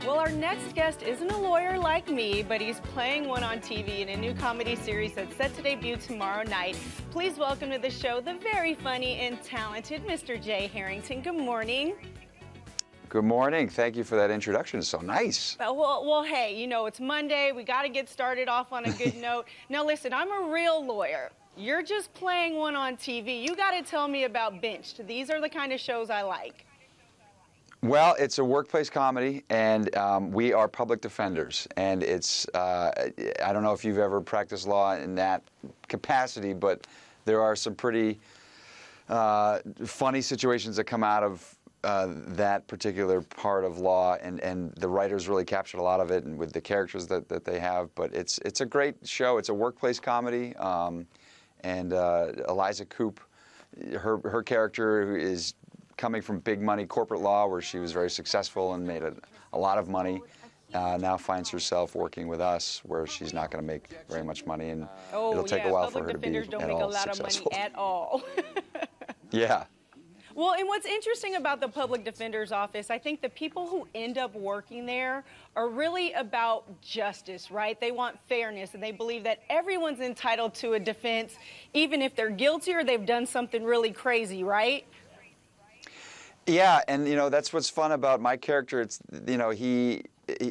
Well, our next guest isn't a lawyer like me, but he's playing one on TV in a new comedy series that's set to debut tomorrow night. Please welcome to the show the very funny and talented Mr. Jay Harrington. Good morning. Good morning. Thank you for that introduction. It's so nice. Well, hey, you know, it's Monday. We got to get started off on a good note. Now, listen, I'm a real lawyer. You're just playing one on TV. You got to tell me about Benched. These are the kind of shows I like. Well, it's a workplace comedy, and we are public defenders. And it's, I don't know if you've ever practiced law in that capacity, but there are some pretty funny situations that come out of that particular part of law, and the writers really captured a lot of it, and with the characters that they have. But it's a great show. It's a workplace comedy, and Eliza Coupe, her character is coming from big money corporate law, where she was very successful and made a lot of money, now finds herself working with us, where she's not going to make very much money, and it'll take a while for her to be at all successful. Public defenders don't make a lot of money at all. Yeah. Well, and what's interesting about the public defender's office, I think the people who end up working there are really about justice, right? They want fairness, and they believe that everyone's entitled to a defense, even if they're guilty or they've done something really crazy, right? Yeah, and you know, that's what's fun about my character. It's, you know, he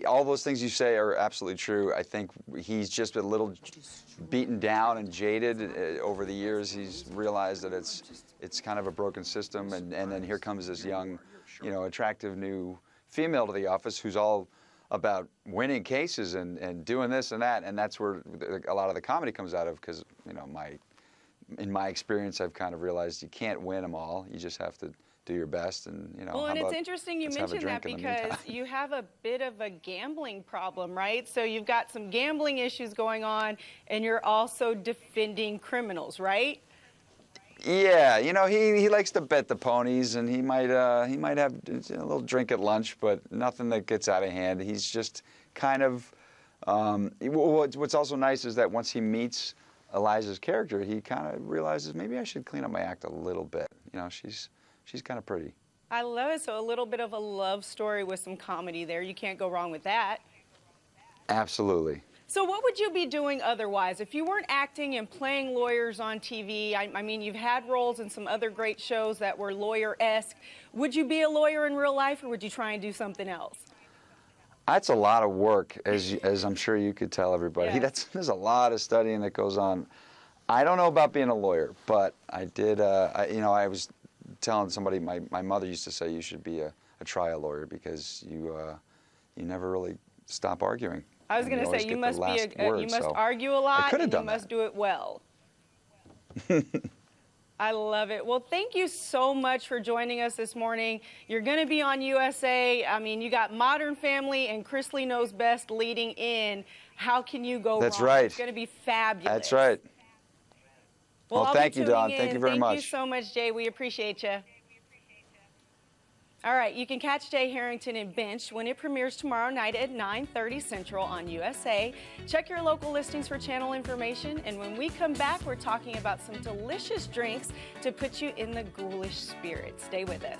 all those things you say are absolutely true. I think he's just a little beaten down and jaded over the years. He's realized that it's kind of a broken system, and then here comes this young, you know, attractive new female to the office who's all about winning cases and doing this and that, and that's where a lot of the comedy comes out of, because, you know, in my experience, I've kind of realized you can't win them all. You just have to do your best, and you know. Well, and it's interesting you mentioned that, because you have a bit of a gambling problem, right? So you've got some gambling issues going on, and you're also defending criminals, right? Yeah, you know, he likes to bet the ponies, and he might have a little drink at lunch, but nothing that gets out of hand. He's just kind of. What's also nice is that once he meets Eliza's character, he kind of realizes, maybe I should clean up my act a little bit. You know, she's kind of pretty. I love it. So a little bit of a love story with some comedy there. You can't go wrong with that. Absolutely. So what would you be doing otherwise? If you weren't acting and playing lawyers on TV, I mean, you've had roles in some other great shows that were lawyer-esque. Would you be a lawyer in real life, or would you try and do something else? That's a lot of work, as I'm sure you could tell everybody. Yeah. There's a lot of studying that goes on. I don't know about being a lawyer, but I did, you know, I was telling somebody, my mother used to say you should be a trial lawyer, because you never really stop arguing. I was going to say you must argue a lot, and you must do it well. I love it. Well, thank you so much for joining us this morning. You're going to be on USA. I mean, you got Modern Family and Chrisley Knows Best leading in. How can you go wrong? That's right. It's going to be fabulous. That's right. Well, thank you, Dawn. Thank you very much. Thank you so much, Jay. We appreciate you. All right, you can catch Jay Harrington in Benched when it premieres tomorrow night at 9:30 Central on USA. Check your local listings for channel information, and when we come back, we're talking about some delicious drinks to put you in the ghoulish spirit. Stay with us.